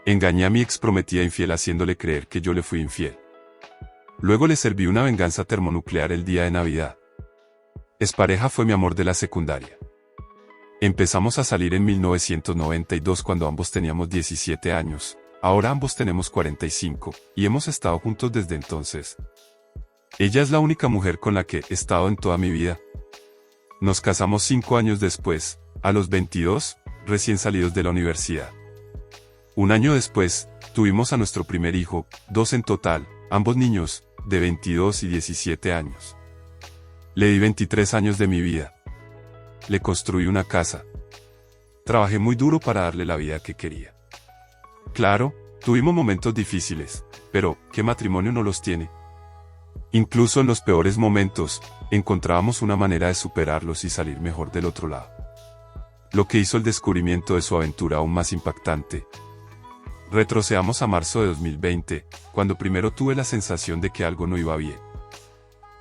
Engañé a mi ex prometida infiel haciéndole creer que yo le fui infiel. Luego le serví una venganza termonuclear el día de Navidad. Expareja fue mi amor de la secundaria. Empezamos a salir en 1992 cuando ambos teníamos 17 años, ahora ambos tenemos 45, y hemos estado juntos desde entonces. Ella es la única mujer con la que he estado en toda mi vida. Nos casamos 5 años después, a los 22, recién salidos de la universidad. Un año después, tuvimos a nuestro primer hijo, 2 en total, ambos niños, de 22 y 17 años. Le di 23 años de mi vida. Le construí una casa. Trabajé muy duro para darle la vida que quería. Claro, tuvimos momentos difíciles, pero ¿qué matrimonio no los tiene? Incluso en los peores momentos, encontrábamos una manera de superarlos y salir mejor del otro lado. Lo que hizo el descubrimiento de su aventura aún más impactante. Retrocedamos a marzo de 2020, cuando primero tuve la sensación de que algo no iba bien.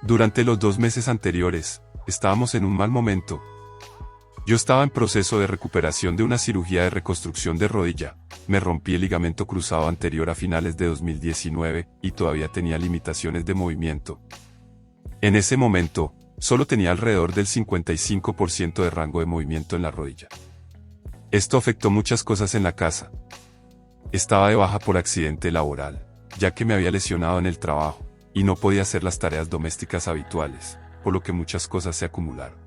Durante los 2 meses anteriores, estábamos en un mal momento. Yo estaba en proceso de recuperación de una cirugía de reconstrucción de rodilla, me rompí el ligamento cruzado anterior a finales de 2019 y todavía tenía limitaciones de movimiento. En ese momento, solo tenía alrededor del 55% de rango de movimiento en la rodilla. Esto afectó muchas cosas en la casa. Estaba de baja por accidente laboral, ya que me había lesionado en el trabajo, y no podía hacer las tareas domésticas habituales, por lo que muchas cosas se acumularon.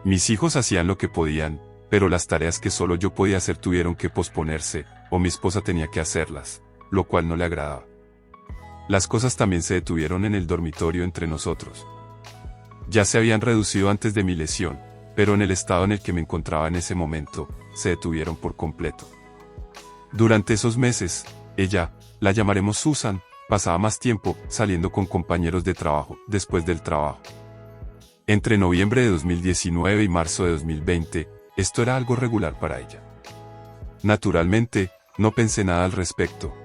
Mis hijos hacían lo que podían, pero las tareas que solo yo podía hacer tuvieron que posponerse, o mi esposa tenía que hacerlas, lo cual no le agradaba. Las cosas también se detuvieron en el dormitorio entre nosotros. Ya se habían reducido antes de mi lesión, pero en el estado en el que me encontraba en ese momento, se detuvieron por completo. Durante esos meses, ella, la llamaremos Susan, pasaba más tiempo saliendo con compañeros de trabajo, después del trabajo. Entre noviembre de 2019 y marzo de 2020, esto era algo regular para ella. Naturalmente, no pensé nada al respecto.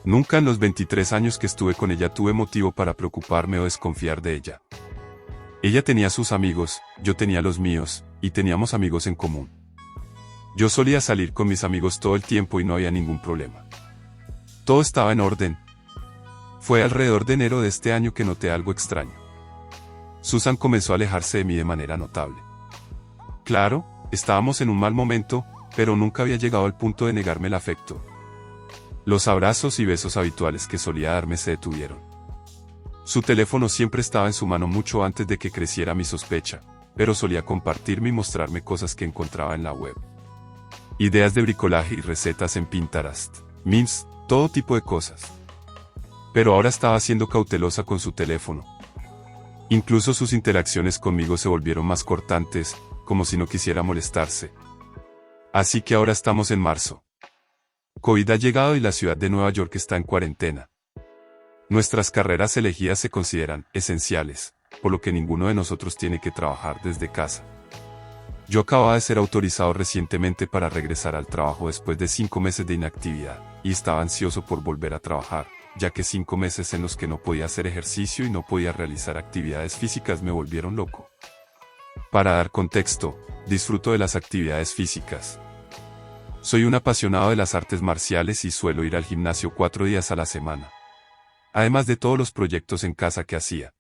Nunca en los 23 años que estuve con ella tuve motivo para preocuparme o desconfiar de ella. Ella tenía sus amigos, yo tenía los míos, y teníamos amigos en común. Yo solía salir con mis amigos todo el tiempo y no había ningún problema. Todo estaba en orden. Fue alrededor de enero de este año que noté algo extraño. Susan comenzó a alejarse de mí de manera notable. Claro, estábamos en un mal momento, pero nunca había llegado al punto de negarme el afecto. Los abrazos y besos habituales que solía darme se detuvieron. Su teléfono siempre estaba en su mano mucho antes de que creciera mi sospecha, pero solía compartirme y mostrarme cosas que encontraba en la web. Ideas de bricolaje y recetas en Pinterest, memes, todo tipo de cosas. Pero ahora estaba siendo cautelosa con su teléfono. Incluso sus interacciones conmigo se volvieron más cortantes, como si no quisiera molestarse. Así que ahora estamos en marzo. COVID ha llegado y la ciudad de Nueva York está en cuarentena. Nuestras carreras elegidas se consideran esenciales, por lo que ninguno de nosotros tiene que trabajar desde casa. Yo acababa de ser autorizado recientemente para regresar al trabajo después de 5 meses de inactividad, y estaba ansioso por volver a trabajar, ya que 5 meses en los que no podía hacer ejercicio y no podía realizar actividades físicas me volvieron loco. Para dar contexto, disfruto de las actividades físicas. Soy un apasionado de las artes marciales y suelo ir al gimnasio 4 días a la semana. Además de todos los proyectos en casa que hacía.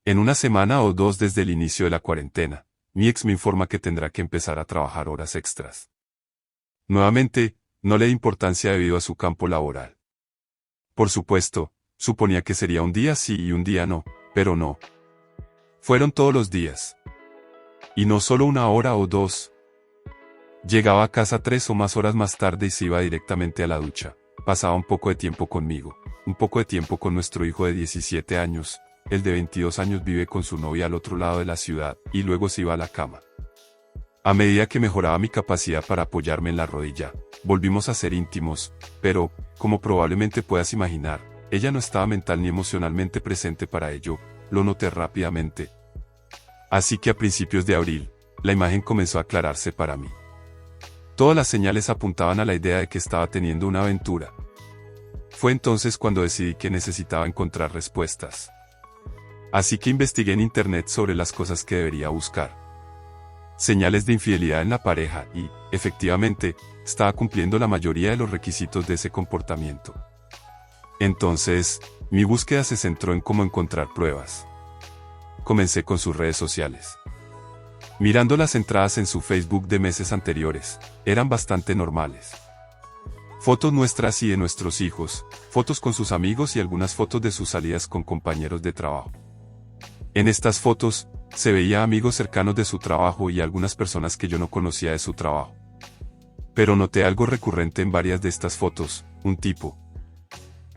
En una semana o 2 desde el inicio de la cuarentena, mi ex me informa que tendrá que empezar a trabajar horas extras. Nuevamente, no le di importancia debido a su campo laboral. Por supuesto, suponía que sería un día sí y un día no, pero no. Fueron todos los días. Y no solo 1 hora o 2. Llegaba a casa 3 o más horas más tarde y se iba directamente a la ducha. Pasaba un poco de tiempo conmigo, un poco de tiempo con nuestro hijo de 17 años, el de 22 años vive con su novia al otro lado de la ciudad, y luego se iba a la cama. A medida que mejoraba mi capacidad para apoyarme en la rodilla, volvimos a ser íntimos, pero, como probablemente puedas imaginar, ella no estaba mental ni emocionalmente presente para ello, lo noté rápidamente. Así que a principios de abril, la imagen comenzó a aclararse para mí. Todas las señales apuntaban a la idea de que estaba teniendo una aventura. Fue entonces cuando decidí que necesitaba encontrar respuestas. Así que investigué en internet sobre las cosas que debería buscar. Señales de infidelidad en la pareja y, efectivamente, estaba cumpliendo la mayoría de los requisitos de ese comportamiento. Entonces, mi búsqueda se centró en cómo encontrar pruebas. Comencé con sus redes sociales. Mirando las entradas en su Facebook de meses anteriores, eran bastante normales. Fotos nuestras y de nuestros hijos, fotos con sus amigos y algunas fotos de sus salidas con compañeros de trabajo. En estas fotos, se veía amigos cercanos de su trabajo y algunas personas que yo no conocía de su trabajo. Pero noté algo recurrente en varias de estas fotos, un tipo.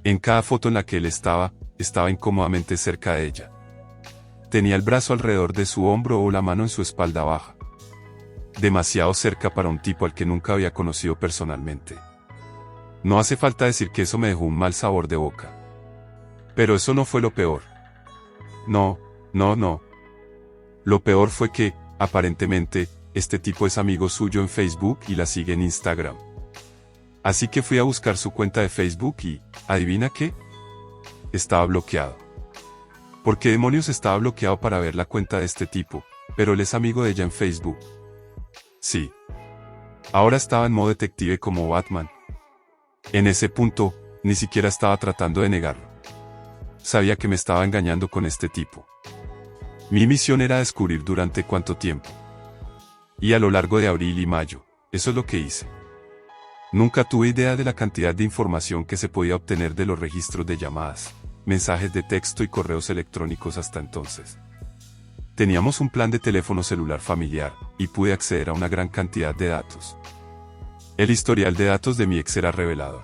En cada foto en la que él estaba incómodamente cerca de ella. Tenía el brazo alrededor de su hombro o la mano en su espalda baja. Demasiado cerca para un tipo al que nunca había conocido personalmente. No hace falta decir que eso me dejó un mal sabor de boca. Pero eso no fue lo peor. No. Lo peor fue que, aparentemente, este tipo es amigo suyo en Facebook y la sigue en Instagram. Así que fui a buscar su cuenta de Facebook y, ¿adivina qué? Estaba bloqueado. ¿Por qué demonios estaba bloqueado para ver la cuenta de este tipo? Pero él es amigo de ella en Facebook. Sí. Ahora estaba en modo detective como Batman. En ese punto, ni siquiera estaba tratando de negarlo. Sabía que me estaba engañando con este tipo. Mi misión era descubrir durante cuánto tiempo. Y a lo largo de abril y mayo, eso es lo que hice. Nunca tuve idea de la cantidad de información que se podía obtener de los registros de llamadas, mensajes de texto y correos electrónicos hasta entonces. Teníamos un plan de teléfono celular familiar, y pude acceder a una gran cantidad de datos. El historial de datos de mi ex era revelador.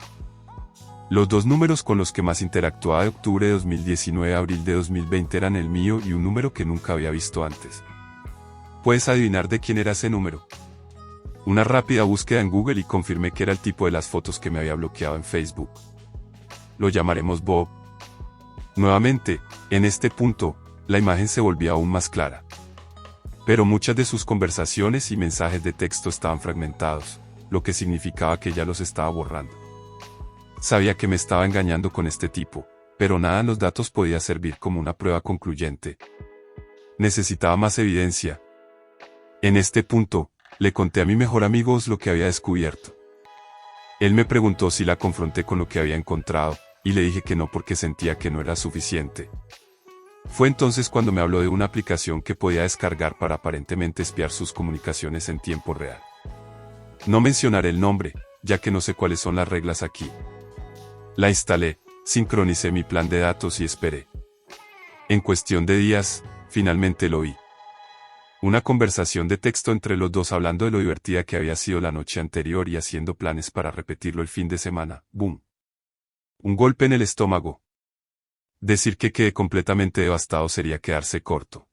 Los dos números con los que más interactuaba de octubre de 2019 a abril de 2020 eran el mío y un número que nunca había visto antes. ¿Puedes adivinar de quién era ese número? Una rápida búsqueda en Google y confirmé que era el tipo de las fotos que me había bloqueado en Facebook. Lo llamaremos Bob. Nuevamente, en este punto, la imagen se volvía aún más clara. Pero muchas de sus conversaciones y mensajes de texto estaban fragmentados, lo que significaba que ya los estaba borrando. Sabía que me estaba engañando con este tipo, pero nada en los datos podía servir como una prueba concluyente. Necesitaba más evidencia. En este punto, le conté a mi mejor amigo lo que había descubierto. Él me preguntó si la confronté con lo que había encontrado, y le dije que no porque sentía que no era suficiente. Fue entonces cuando me habló de una aplicación que podía descargar para aparentemente espiar sus comunicaciones en tiempo real. No mencionaré el nombre, ya que no sé cuáles son las reglas aquí. La instalé, sincronicé mi plan de datos y esperé. En cuestión de días, finalmente lo vi. Una conversación de texto entre los dos hablando de lo divertida que había sido la noche anterior y haciendo planes para repetirlo el fin de semana. ¡Boom! Un golpe en el estómago. Decir que quedé completamente devastado sería quedarse corto.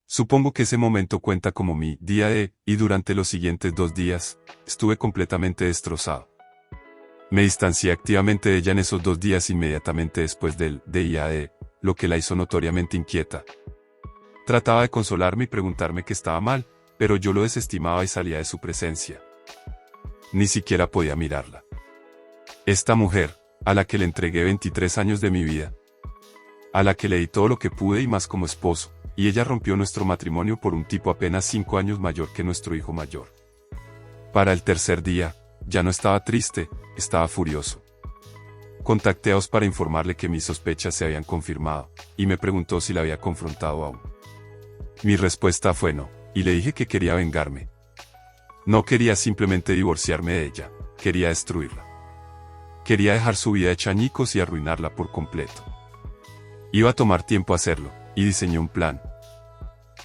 Supongo que ese momento cuenta como mi día y durante los siguientes 2 días, estuve completamente destrozado. Me distancié activamente de ella en esos 2 días inmediatamente después del DIAD, lo que la hizo notoriamente inquieta. Trataba de consolarme y preguntarme qué estaba mal, pero yo lo desestimaba y salía de su presencia. Ni siquiera podía mirarla. Esta mujer, a la que le entregué 23 años de mi vida, a la que le di todo lo que pude y más como esposo, y ella rompió nuestro matrimonio por un tipo apenas 5 años mayor que nuestro hijo mayor. Para el tercer día, ya no estaba triste, estaba furioso. Contacté a Oz para informarle que mis sospechas se habían confirmado, y me preguntó si la había confrontado aún. Mi respuesta fue no, y le dije que quería vengarme. No quería simplemente divorciarme de ella, quería destruirla. Quería dejar su vida hecha añicos y arruinarla por completo. Iba a tomar tiempo hacerlo, y diseñé un plan.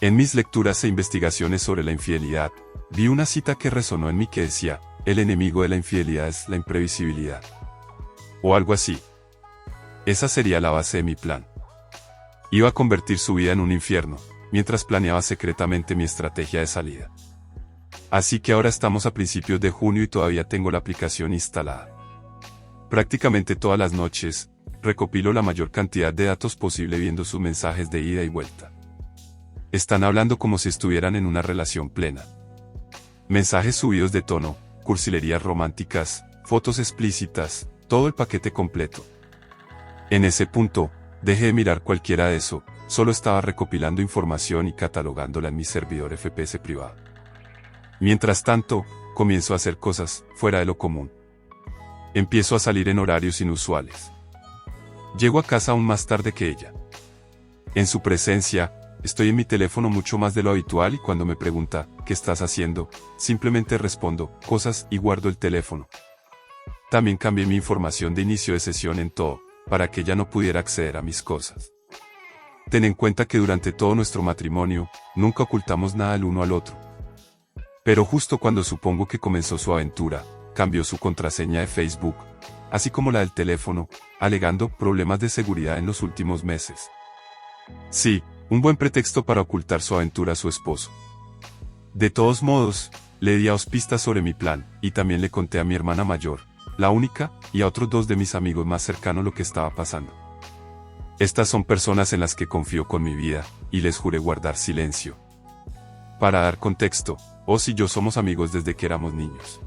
En mis lecturas e investigaciones sobre la infidelidad, vi una cita que resonó en mí que decía, el enemigo de la infidelidad es la imprevisibilidad. O algo así. Esa sería la base de mi plan. Iba a convertir su vida en un infierno, mientras planeaba secretamente mi estrategia de salida. Así que ahora estamos a principios de junio y todavía tengo la aplicación instalada. Prácticamente todas las noches, recopilo la mayor cantidad de datos posible viendo sus mensajes de ida y vuelta. Están hablando como si estuvieran en una relación plena. Mensajes subidos de tono, cursilerías románticas, fotos explícitas, todo el paquete completo. En ese punto, dejé de mirar cualquiera de eso, solo estaba recopilando información y catalogándola en mi servidor FPS privado. Mientras tanto, comienzo a hacer cosas fuera de lo común. Empiezo a salir en horarios inusuales. Llego a casa aún más tarde que ella. En su presencia, estoy en mi teléfono mucho más de lo habitual y cuando me pregunta, ¿qué estás haciendo?, simplemente respondo, cosas, y guardo el teléfono. También cambié mi información de inicio de sesión en todo, para que ella no pudiera acceder a mis cosas. Ten en cuenta que durante todo nuestro matrimonio, nunca ocultamos nada el uno al otro. Pero justo cuando supongo que comenzó su aventura, cambió su contraseña de Facebook, así como la del teléfono, alegando problemas de seguridad en los últimos meses. Sí, un buen pretexto para ocultar su aventura a su esposo. De todos modos, le di a pistas sobre mi plan, y también le conté a mi hermana mayor, la única, y a otros 2 de mis amigos más cercanos lo que estaba pasando. Estas son personas en las que confío con mi vida, y les juré guardar silencio. Para dar contexto, Oz y yo somos amigos desde que éramos niños.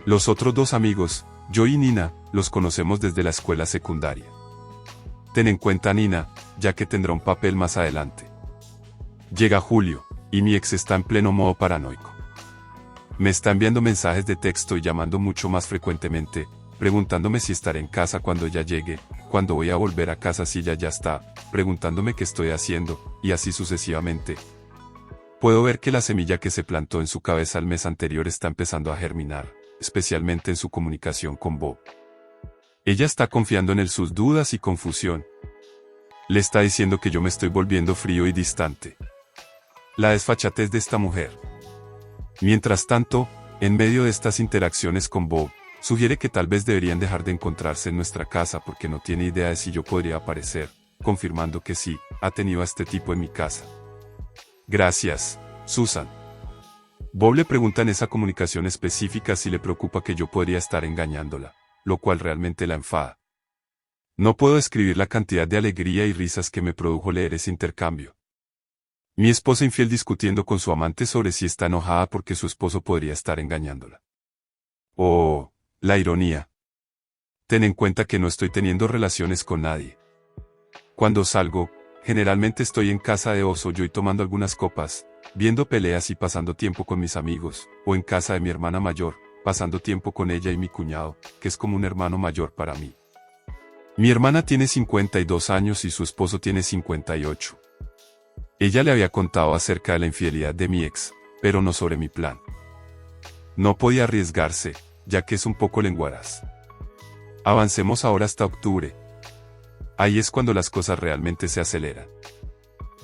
Los otros 2 amigos, Joy y Nina, los conocemos desde la escuela secundaria. Ten en cuenta a Nina, ya que tendrá un papel más adelante. Llega julio, y mi ex está en pleno modo paranoico. Me está enviando mensajes de texto y llamando mucho más frecuentemente, preguntándome si estaré en casa cuando ella llegue, cuando voy a volver a casa si ella ya está, preguntándome qué estoy haciendo, y así sucesivamente. Puedo ver que la semilla que se plantó en su cabeza el mes anterior está empezando a germinar, especialmente en su comunicación con Bob. Ella está confiando en él sus dudas y confusión. Le está diciendo que yo me estoy volviendo frío y distante. La desfachatez de esta mujer. Mientras tanto, en medio de estas interacciones con Bob, sugiere que tal vez deberían dejar de encontrarse en nuestra casa porque no tiene idea de si yo podría aparecer, confirmando que sí, ha tenido a este tipo en mi casa. Gracias, Susan. Bob le pregunta en esa comunicación específica si le preocupa que yo podría estar engañándola, lo cual realmente la enfada. No puedo describir la cantidad de alegría y risas que me produjo leer ese intercambio. Mi esposa infiel discutiendo con su amante sobre si está enojada porque su esposo podría estar engañándola. Oh, la ironía. Ten en cuenta que no estoy teniendo relaciones con nadie. Cuando salgo, generalmente estoy en casa de Oz o yo y tomando algunas copas, viendo peleas y pasando tiempo con mis amigos, o en casa de mi hermana mayor, pasando tiempo con ella y mi cuñado, que es como un hermano mayor para mí. Mi hermana tiene 52 años y su esposo tiene 58. Ella le había contado acerca de la infidelidad de mi ex, pero no sobre mi plan. No podía arriesgarse, ya que es un poco lenguaraz. Avancemos ahora hasta octubre. Ahí es cuando las cosas realmente se aceleran.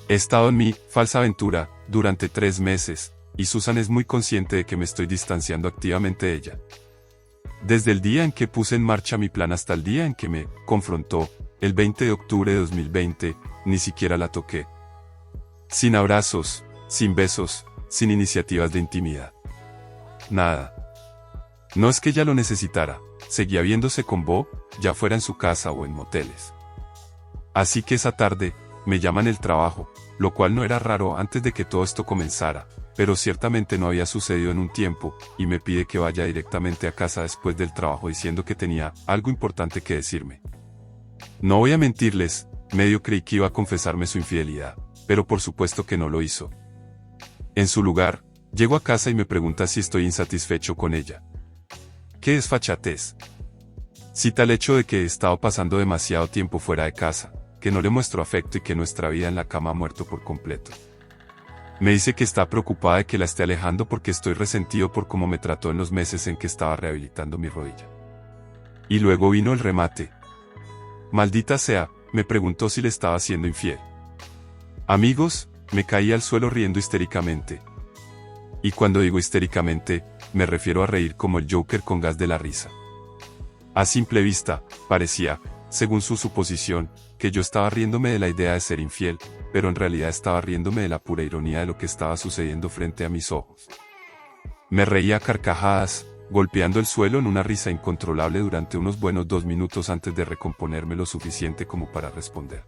He estado en mi falsa aventura durante 3 meses, y Susan es muy consciente de que me estoy distanciando activamente de ella. Desde el día en que puse en marcha mi plan hasta el día en que me confrontó, el 20 de octubre de 2020, ni siquiera la toqué. Sin abrazos, sin besos, sin iniciativas de intimidad. Nada. No es que ella lo necesitara, seguía viéndose con Bob, ya fuera en su casa o en moteles. Así que esa tarde, me llaman el trabajo, lo cual no era raro antes de que todo esto comenzara, pero ciertamente no había sucedido en un tiempo, y me pide que vaya directamente a casa después del trabajo diciendo que tenía algo importante que decirme. No voy a mentirles, medio creí que iba a confesarme su infidelidad, pero por supuesto que no lo hizo. En su lugar, llego a casa y me pregunta si estoy insatisfecho con ella. ¿Qué desfachatez? Cita el hecho de que he estado pasando demasiado tiempo fuera de casa, que no le muestro afecto y que nuestra vida en la cama ha muerto por completo. Me dice que está preocupada de que la esté alejando porque estoy resentido por cómo me trató en los meses en que estaba rehabilitando mi rodilla. Y luego vino el remate. Maldita sea, me preguntó si le estaba siendo infiel. Amigos, me caí al suelo riendo histéricamente. Y cuando digo histéricamente, me refiero a reír como el Joker con gas de la risa. A simple vista, parecía, según su suposición, que yo estaba riéndome de la idea de ser infiel, pero en realidad estaba riéndome de la pura ironía de lo que estaba sucediendo frente a mis ojos. Me reía a carcajadas, golpeando el suelo en una risa incontrolable durante unos buenos 2 minutos antes de recomponerme lo suficiente como para responder.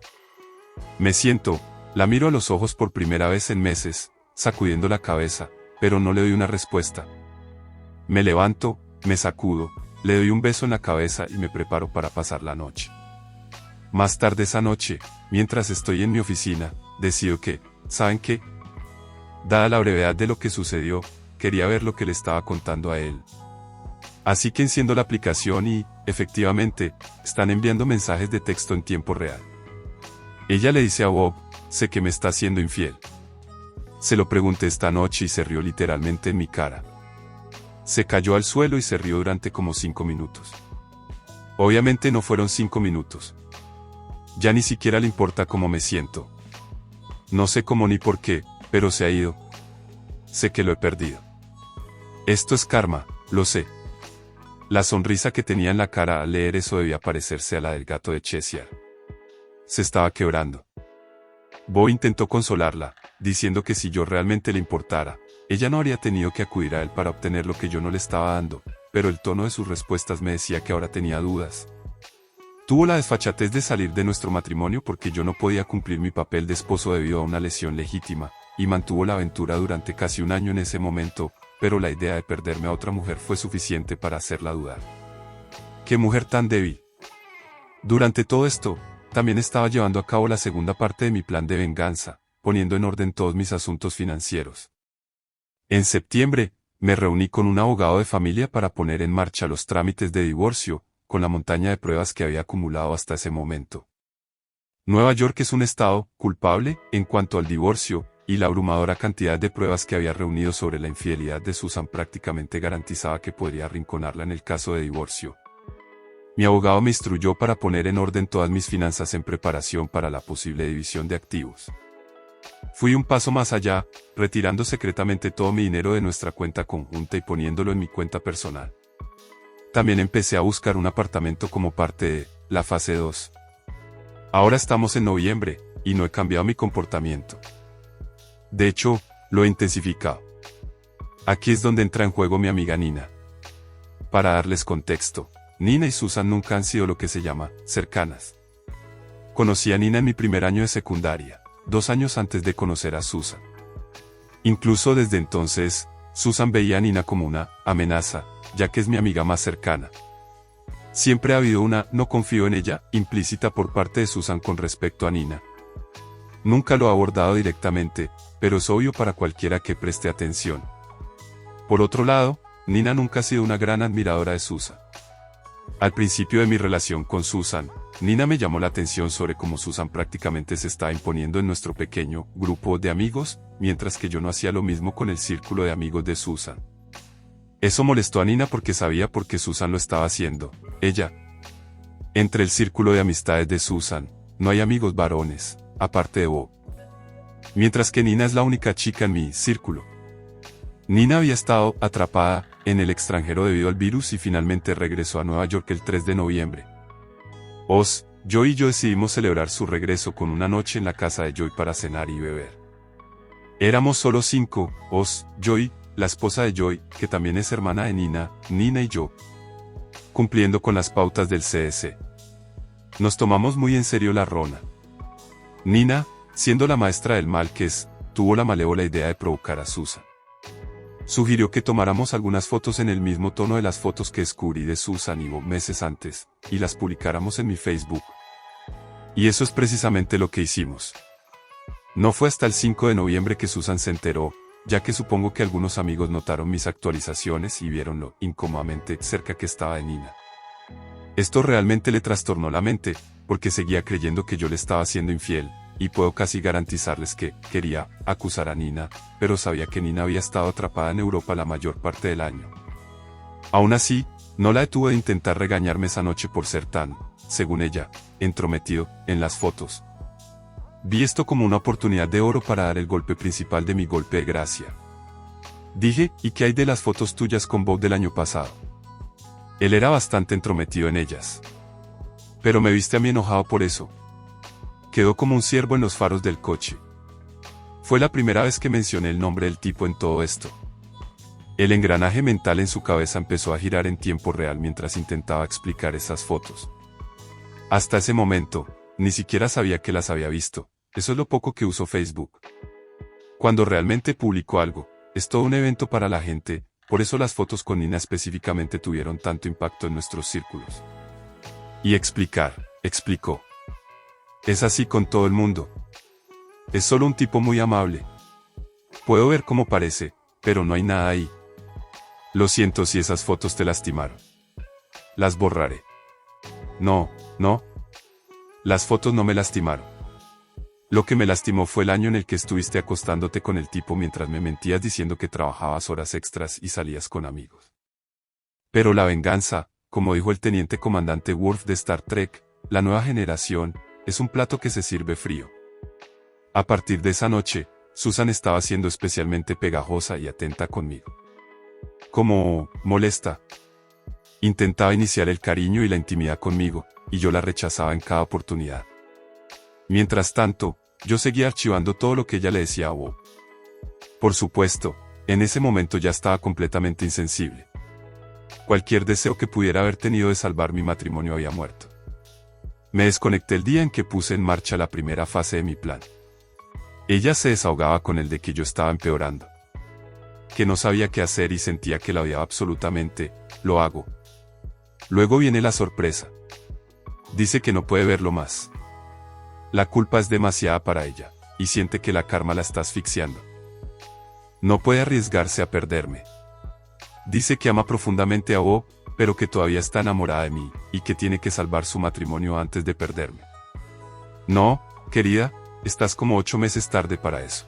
Me siento, la miro a los ojos por primera vez en meses, sacudiendo la cabeza, pero no le doy una respuesta. Me levanto, me sacudo, le doy un beso en la cabeza y me preparo para pasar la noche. Más tarde esa noche, mientras estoy en mi oficina, decido que, ¿saben qué? Dada la brevedad de lo que sucedió, quería ver lo que le estaba contando a él. Así que enciendo la aplicación y, efectivamente, están enviando mensajes de texto en tiempo real. Ella le dice a Bob, sé que me está haciendo infiel. Se lo pregunté esta noche y se rió literalmente en mi cara. Se cayó al suelo y se rió durante como 5 minutos. Obviamente no fueron 5 minutos. Ya ni siquiera le importa cómo me siento. No sé cómo ni por qué, pero se ha ido. Sé que lo he perdido. Esto es karma, lo sé. La sonrisa que tenía en la cara al leer eso debía parecerse a la del gato de Cheshire. Se estaba quebrando. Bo intentó consolarla, diciendo que si yo realmente le importara, ella no habría tenido que acudir a él para obtener lo que yo no le estaba dando, pero el tono de sus respuestas me decía que ahora tenía dudas. Tuvo la desfachatez de salir de nuestro matrimonio porque yo no podía cumplir mi papel de esposo debido a una lesión legítima, y mantuvo la aventura durante casi un año en ese momento, pero la idea de perderme a otra mujer fue suficiente para hacerla dudar. ¡Qué mujer tan débil! Durante todo esto, también estaba llevando a cabo la segunda parte de mi plan de venganza, poniendo en orden todos mis asuntos financieros. En septiembre, me reuní con un abogado de familia para poner en marcha los trámites de divorcio, con la montaña de pruebas que había acumulado hasta ese momento. Nueva York es un estado culpable en cuanto al divorcio, y la abrumadora cantidad de pruebas que había reunido sobre la infidelidad de Susan prácticamente garantizaba que podría arrinconarla en el caso de divorcio. Mi abogado me instruyó para poner en orden todas mis finanzas en preparación para la posible división de activos. Fui un paso más allá, retirando secretamente todo mi dinero de nuestra cuenta conjunta y poniéndolo en mi cuenta personal. También empecé a buscar un apartamento como parte de la fase 2. Ahora estamos en noviembre, y no he cambiado mi comportamiento. De hecho, lo he intensificado. Aquí es donde entra en juego mi amiga Nina. Para darles contexto, Nina y Susan nunca han sido lo que se llama cercanas. Conocí a Nina en mi primer año de secundaria, 2 años antes de conocer a Susan. Incluso desde entonces, Susan veía a Nina como una amenaza, ya que es mi amiga más cercana. Siempre ha habido una "no confío en ella" implícita por parte de Susan con respecto a Nina. Nunca lo ha abordado directamente, pero es obvio para cualquiera que preste atención. Por otro lado, Nina nunca ha sido una gran admiradora de Susan. Al principio de mi relación con Susan, Nina me llamó la atención sobre cómo Susan prácticamente se estaba imponiendo en nuestro pequeño grupo de amigos, mientras que yo no hacía lo mismo con el círculo de amigos de Susan. Eso molestó a Nina porque sabía por qué Susan lo estaba haciendo. Ella. Entre el círculo de amistades de Susan, no hay amigos varones, aparte de Bob. Mientras que Nina es la única chica en mi círculo. Nina había estado atrapada en el extranjero debido al virus y finalmente regresó a Nueva York el 3 de noviembre. Joy y yo decidimos celebrar su regreso con una noche en la casa de Joy para cenar y beber. Éramos solo 5, Joy, la esposa de Joy, que también es hermana de Nina, Nina y yo. Cumpliendo con las pautas del CDC. Nos tomamos muy en serio la rona. Nina, siendo la maestra del mal que es, tuvo la malévola idea de provocar a Susan. Sugirió que tomáramos algunas fotos en el mismo tono de las fotos que descubrí de Susan y Bob meses antes, y las publicáramos en mi Facebook. Y eso es precisamente lo que hicimos. No fue hasta el 5 de noviembre que Susan se enteró, ya que supongo que algunos amigos notaron mis actualizaciones y vieron lo incómodamente cerca que estaba de Nina. Esto realmente le trastornó la mente, porque seguía creyendo que yo le estaba siendo infiel, y puedo casi garantizarles que quería acusar a Nina, pero sabía que Nina había estado atrapada en Europa la mayor parte del año. Aún así, no la detuve de intentar regañarme esa noche por ser tan, según ella, entrometido en las fotos. Vi esto como una oportunidad de oro para dar el golpe principal de mi golpe de gracia. Dije, ¿y qué hay de las fotos tuyas con Bob del año pasado? Él era bastante entrometido en ellas. Pero me viste a mí enojado por eso. Quedó como un ciervo en los faros del coche. Fue la primera vez que mencioné el nombre del tipo en todo esto. El engranaje mental en su cabeza empezó a girar en tiempo real mientras intentaba explicar esas fotos. Hasta ese momento, ni siquiera sabía que las había visto. Eso es lo poco que uso Facebook. Cuando realmente publico algo, es todo un evento para la gente, por eso las fotos con Nina específicamente tuvieron tanto impacto en nuestros círculos. Y explicó. Es así con todo el mundo. Es solo un tipo muy amable. Puedo ver cómo parece, pero no hay nada ahí. Lo siento si esas fotos te lastimaron. Las borraré. No, no. Las fotos no me lastimaron. Lo que me lastimó fue el año en el que estuviste acostándote con el tipo mientras me mentías diciendo que trabajabas horas extras y salías con amigos. Pero la venganza, como dijo el teniente comandante Worf de Star Trek, la nueva generación, es un plato que se sirve frío. A partir de esa noche, Susan estaba siendo especialmente pegajosa y atenta conmigo. Como molesta. Intentaba iniciar el cariño y la intimidad conmigo, y yo la rechazaba en cada oportunidad. Mientras tanto, yo seguía archivando todo lo que ella le decía a Bob. Por supuesto, en ese momento ya estaba completamente insensible. Cualquier deseo que pudiera haber tenido de salvar mi matrimonio había muerto. Me desconecté el día en que puse en marcha la primera fase de mi plan. Ella se desahogaba con el de que yo estaba empeorando. Que no sabía qué hacer y sentía que la odiaba absolutamente. Lo hago. Luego viene la sorpresa. Dice que no puede verlo más. La culpa es demasiada para ella, y siente que la karma la está asfixiando. No puede arriesgarse a perderme. Dice que ama profundamente a Bob, pero que todavía está enamorada de mí, y que tiene que salvar su matrimonio antes de perderme. No, querida, estás como 8 meses tarde para eso.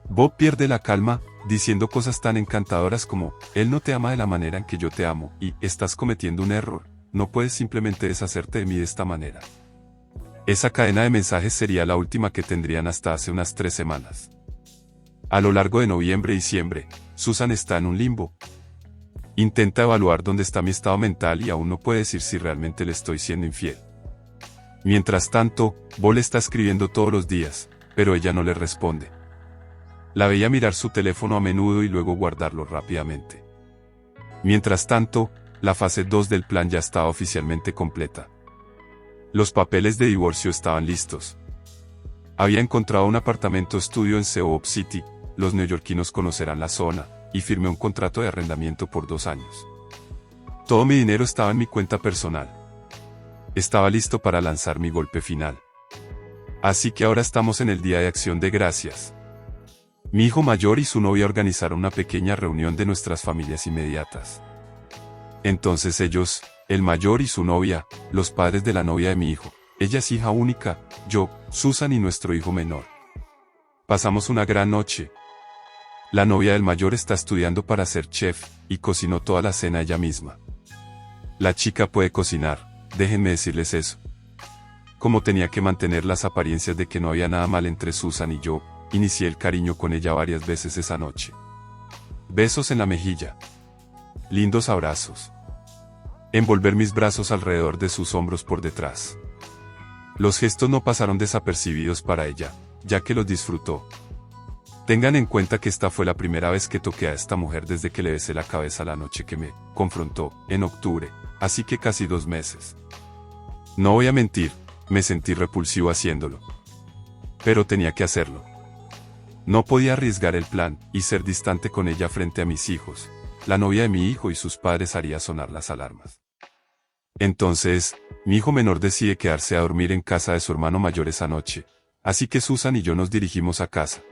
Bob pierde la calma, diciendo cosas tan encantadoras como, él no te ama de la manera en que yo te amo, y estás cometiendo un error, no puedes simplemente deshacerte de mí de esta manera. Esa cadena de mensajes sería la última que tendrían hasta hace unas 3 semanas. A lo largo de noviembre y diciembre, Susan está en un limbo. Intenta evaluar dónde está mi estado mental y aún no puede decir si realmente le estoy siendo infiel. Mientras tanto, Bob le está escribiendo todos los días, pero ella no le responde. La veía mirar su teléfono a menudo y luego guardarlo rápidamente. Mientras tanto, la fase 2 del plan ya estaba oficialmente completa. Los papeles de divorcio estaban listos. Había encontrado un apartamento estudio en Seoul City, los neoyorquinos conocerán la zona, y firmé un contrato de arrendamiento por 2 años. Todo mi dinero estaba en mi cuenta personal. Estaba listo para lanzar mi golpe final. Así que ahora estamos en el Día de Acción de Gracias. Mi hijo mayor y su novia organizaron una pequeña reunión de nuestras familias inmediatas. Entonces ellos, el mayor y su novia, los padres de la novia de mi hijo, ella es hija única, yo, Susan y nuestro hijo menor. Pasamos una gran noche. La novia del mayor está estudiando para ser chef, y cocinó toda la cena ella misma. La chica puede cocinar, déjenme decirles eso. Como tenía que mantener las apariencias de que no había nada mal entre Susan y yo, inicié el cariño con ella varias veces esa noche. Besos en la mejilla. Lindos abrazos. Envolver mis brazos alrededor de sus hombros por detrás. Los gestos no pasaron desapercibidos para ella, ya que los disfrutó. Tengan en cuenta que esta fue la primera vez que toqué a esta mujer desde que le besé la cabeza la noche que me confrontó, en octubre, así que casi 2 meses. No voy a mentir, me sentí repulsivo haciéndolo. Pero tenía que hacerlo. No podía arriesgar el plan, y ser distante con ella frente a mis hijos. La novia de mi hijo y sus padres haría sonar las alarmas. Entonces, mi hijo menor decide quedarse a dormir en casa de su hermano mayor esa noche, así que Susan y yo nos dirigimos a casa.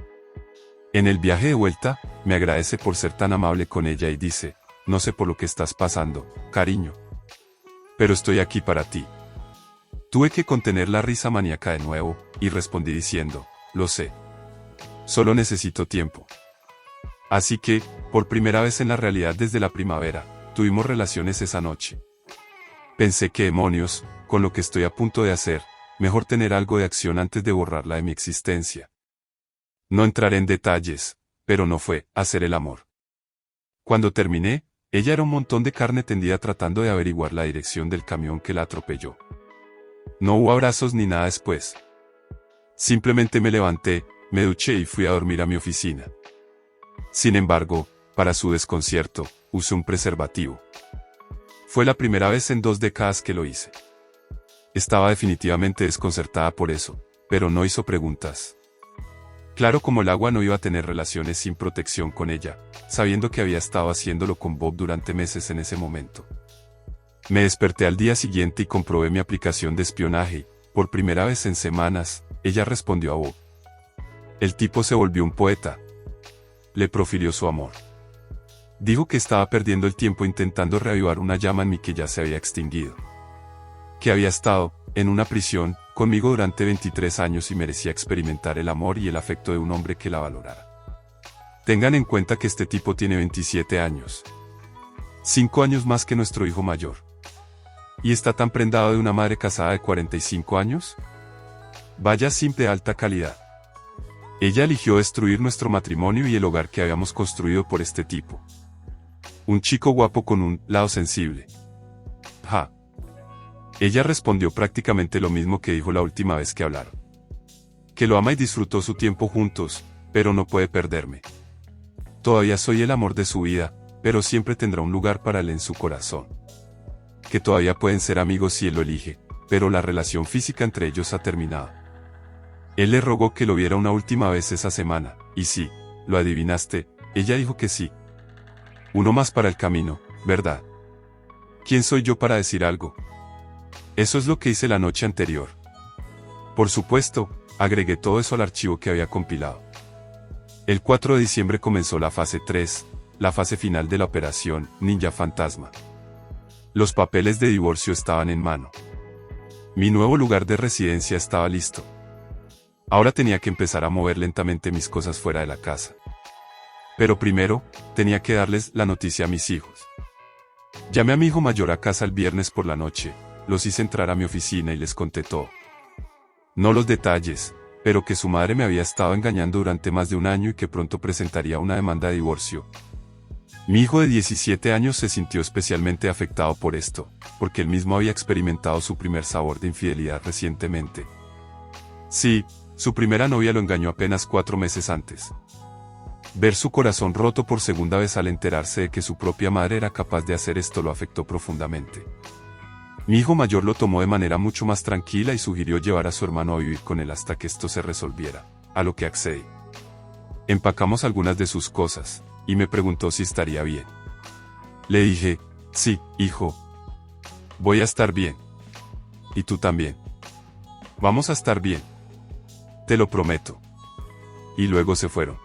En el viaje de vuelta, me agradece por ser tan amable con ella y dice, no sé por lo que estás pasando, cariño. Pero estoy aquí para ti. Tuve que contener la risa maníaca de nuevo, y respondí diciendo, lo sé. Solo necesito tiempo. Así que, por primera vez en la realidad desde la primavera, tuvimos relaciones esa noche. Pensé que demonios, con lo que estoy a punto de hacer, mejor tener algo de acción antes de borrarla de mi existencia. No entraré en detalles, pero no fue hacer el amor. Cuando terminé, ella era un montón de carne tendida tratando de averiguar la dirección del camión que la atropelló. No hubo abrazos ni nada después. Simplemente me levanté, me duché y fui a dormir a mi oficina. Sin embargo, para su desconcierto, usé un preservativo. Fue la primera vez en 2 décadas que lo hice. Estaba definitivamente desconcertada por eso, pero no hizo preguntas. Claro como el agua no iba a tener relaciones sin protección con ella, sabiendo que había estado haciéndolo con Bob durante meses en ese momento. Me desperté al día siguiente y comprobé mi aplicación de espionaje y, por primera vez en semanas, ella respondió a Bob. El tipo se volvió un poeta. le profirió su amor. Dijo que estaba perdiendo el tiempo intentando reavivar una llama en mí que ya se había extinguido. Que había estado, en una prisión, conmigo durante 23 años y merecía experimentar el amor y el afecto de un hombre que la valorara. Tengan en cuenta que este tipo tiene 27 años. 5 años más que nuestro hijo mayor. ¿Y está tan prendado de una madre casada de 45 años? Vaya simple alta calidad. Ella eligió destruir nuestro matrimonio y el hogar que habíamos construido por este tipo. Un chico guapo con un lado sensible. Ja. Ella respondió prácticamente lo mismo que dijo la última vez que hablaron. Que lo ama y disfrutó su tiempo juntos, pero no puede perderme. Todavía soy el amor de su vida, pero siempre tendrá un lugar para él en su corazón. Que todavía pueden ser amigos si él lo elige, pero la relación física entre ellos ha terminado. Él le rogó que lo viera una última vez esa semana, y sí, lo adivinaste, ella dijo que sí. Uno más para el camino, ¿verdad? ¿Quién soy yo para decir algo? Eso es lo que hice la noche anterior. Por supuesto, agregué todo eso al archivo que había compilado. El 4 de diciembre comenzó la fase 3, la fase final de la operación Ninja Fantasma. Los papeles de divorcio estaban en mano. Mi nuevo lugar de residencia estaba listo. Ahora tenía que empezar a mover lentamente mis cosas fuera de la casa. Pero primero, tenía que darles la noticia a mis hijos. Llamé a mi hijo mayor a casa el viernes por la noche, los hice entrar a mi oficina y les conté todo. No los detalles, pero que su madre me había estado engañando durante más de un año y que pronto presentaría una demanda de divorcio. Mi hijo de 17 años se sintió especialmente afectado por esto, porque él mismo había experimentado su primer sabor de infidelidad recientemente. Sí, su primera novia lo engañó apenas 4 meses antes. Ver su corazón roto por segunda vez al enterarse de que su propia madre era capaz de hacer esto lo afectó profundamente. Mi hijo mayor lo tomó de manera mucho más tranquila y sugirió llevar a su hermano a vivir con él hasta que esto se resolviera, a lo que accedí. Empacamos algunas de sus cosas, y me preguntó si estaría bien. Le dije, sí, hijo. Voy a estar bien. Y tú también. Vamos a estar bien. Te lo prometo. Y luego se fueron.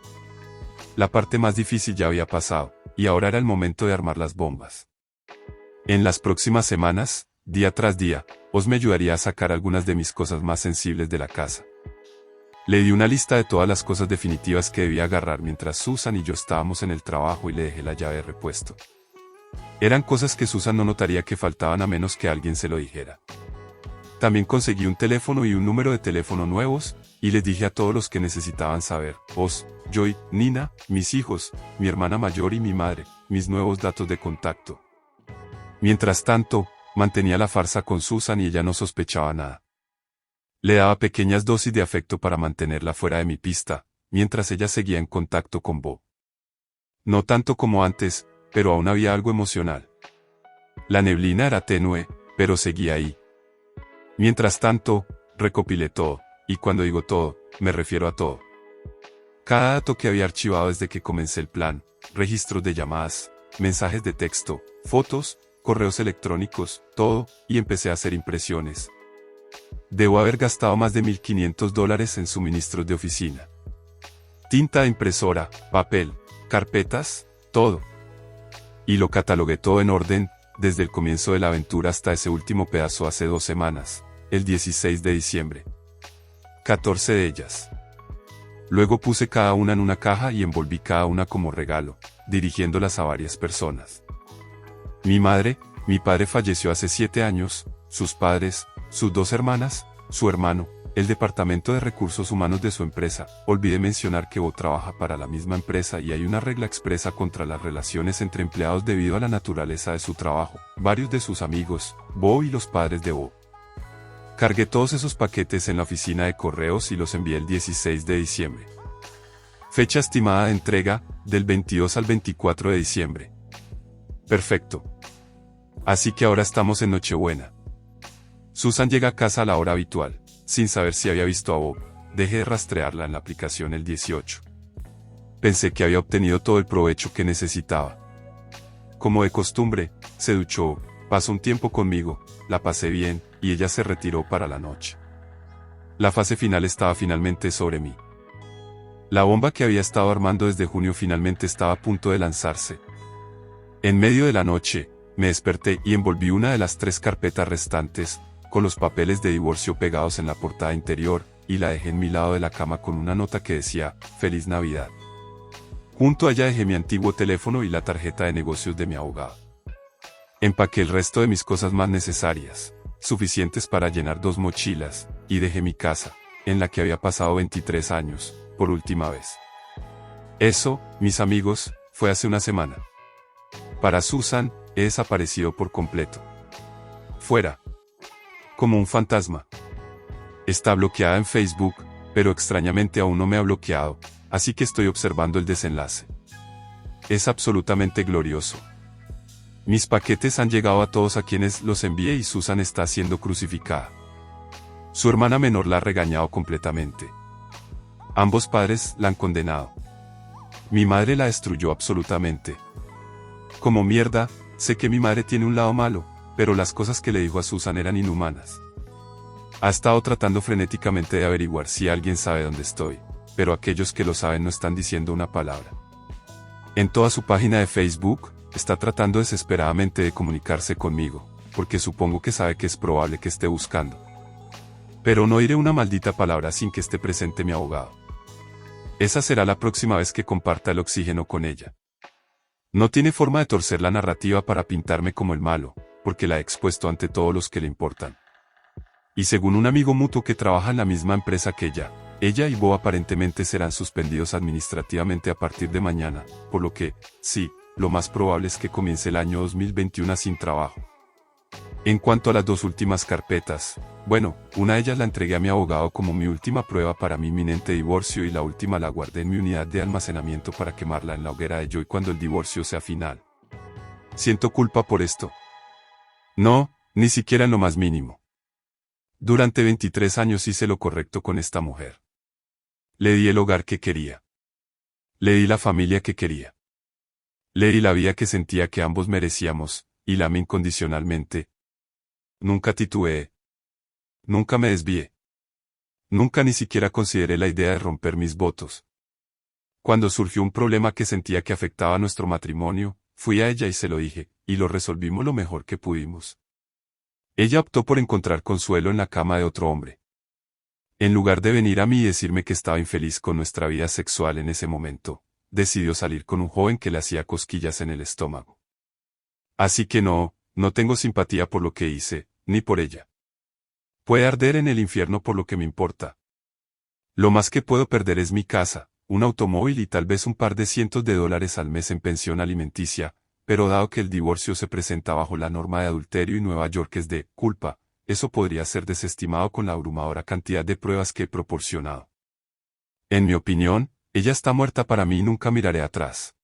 La parte más difícil ya había pasado, y ahora era el momento de armar las bombas. En las próximas semanas, día tras día, Oz me ayudaría a sacar algunas de mis cosas más sensibles de la casa. Le di una lista de todas las cosas definitivas que debía agarrar mientras Susan y yo estábamos en el trabajo y le dejé la llave de repuesto. Eran cosas que Susan no notaría que faltaban a menos que alguien se lo dijera. También conseguí un teléfono y un número de teléfono nuevos, y les dije a todos los que necesitaban saber, Oz, Joy, Nina, mis hijos, mi hermana mayor y mi madre, mis nuevos datos de contacto. Mientras tanto, mantenía la farsa con Susan y ella no sospechaba nada. Le daba pequeñas dosis de afecto para mantenerla fuera de mi pista, mientras ella seguía en contacto con Bob. No tanto como antes, pero aún había algo emocional. La neblina era tenue, pero seguía ahí. Mientras tanto, recopilé todo, y cuando digo todo, me refiero a todo. Cada dato que había archivado desde que comencé el plan, registros de llamadas, mensajes de texto, fotos, correos electrónicos, todo, y empecé a hacer impresiones. Debo haber gastado más de $1,500 en suministros de oficina. Tinta de impresora, papel, carpetas, todo. Y lo catalogué todo en orden, desde el comienzo de la aventura hasta ese último pedazo hace 2 semanas, el 16 de diciembre. 14 de ellas. Luego puse cada una en una caja y envolví cada una como regalo, dirigiéndolas a varias personas. Mi madre, mi padre falleció hace 7 años, sus padres, sus 2 hermanas, su hermano, el departamento de recursos humanos de su empresa. Olvidé mencionar que Bo trabaja para la misma empresa y hay una regla expresa contra las relaciones entre empleados debido a la naturaleza de su trabajo. Varios de sus amigos, Bo y los padres de Bo. Cargué todos esos paquetes en la oficina de correos y los envié el 16 de diciembre. Fecha estimada de entrega, del 22 al 24 de diciembre. Perfecto. Así que ahora estamos en Nochebuena. Susan llega a casa a la hora habitual, sin saber si había visto a Bob. Dejé de rastrearla en la aplicación el 18. Pensé que había obtenido todo el provecho que necesitaba. Como de costumbre, se duchó, pasó un tiempo conmigo, la pasé bien, y ella se retiró para la noche. La fase final estaba finalmente sobre mí. La bomba que había estado armando desde junio finalmente estaba a punto de lanzarse. En medio de la noche, me desperté y envolví una de las 3 carpetas restantes, con los papeles de divorcio pegados en la portada interior, y la dejé en mi lado de la cama con una nota que decía, Feliz Navidad. Junto a ella dejé mi antiguo teléfono y la tarjeta de negocios de mi abogado. Empaqué el resto de mis cosas más necesarias, suficientes para llenar 2 mochilas, y dejé mi casa, en la que había pasado 23 años, por última vez. Eso, mis amigos, fue hace una semana. Para Susan, he desaparecido por completo. Fuera. Como un fantasma. Está bloqueada en Facebook, pero extrañamente aún no me ha bloqueado, así que estoy observando el desenlace. Es absolutamente glorioso. Mis paquetes han llegado a todos a quienes los envié y Susan está siendo crucificada. Su hermana menor la ha regañado completamente. Ambos padres la han condenado. Mi madre la destruyó absolutamente. Como mierda, sé que mi madre tiene un lado malo, pero las cosas que le dijo a Susan eran inhumanas. Ha estado tratando frenéticamente de averiguar si alguien sabe dónde estoy, pero aquellos que lo saben no están diciendo una palabra. En toda su página de Facebook, está tratando desesperadamente de comunicarse conmigo, porque supongo que sabe que es probable que esté buscando. Pero no diré una maldita palabra sin que esté presente mi abogado. Esa será la próxima vez que comparta el oxígeno con ella. No tiene forma de torcer la narrativa para pintarme como el malo, porque la he expuesto ante todos los que le importan. Y según un amigo mutuo que trabaja en la misma empresa que ella y Bo aparentemente serán suspendidos administrativamente a partir de mañana, por lo que, sí, lo más probable es que comience el año 2021 sin trabajo. En cuanto a las 2 últimas carpetas, bueno, una de ellas la entregué a mi abogado como mi última prueba para mi inminente divorcio y la última la guardé en mi unidad de almacenamiento para quemarla en la hoguera de Joy cuando el divorcio sea final. ¿Siento culpa por esto? No, ni siquiera en lo más mínimo. Durante 23 años hice lo correcto con esta mujer. Le di el hogar que quería. Le di la familia que quería. Le di la vida que sentía que ambos merecíamos, y la amé incondicionalmente. Nunca titubeé. Nunca me desvié. Nunca ni siquiera consideré la idea de romper mis votos. Cuando surgió un problema que sentía que afectaba nuestro matrimonio, fui a ella y se lo dije, y lo resolvimos lo mejor que pudimos. Ella optó por encontrar consuelo en la cama de otro hombre. En lugar de venir a mí y decirme que estaba infeliz con nuestra vida sexual en ese momento, decidió salir con un joven que le hacía cosquillas en el estómago. Así que no tengo simpatía por lo que hice, ni por ella. Puede arder en el infierno por lo que me importa. Lo más que puedo perder es mi casa, un automóvil y tal vez un par de cientos de dólares al mes en pensión alimenticia, pero dado que el divorcio se presenta bajo la norma de adulterio y Nueva York es de culpa, eso podría ser desestimado con la abrumadora cantidad de pruebas que he proporcionado. En mi opinión, ella está muerta para mí y nunca miraré atrás.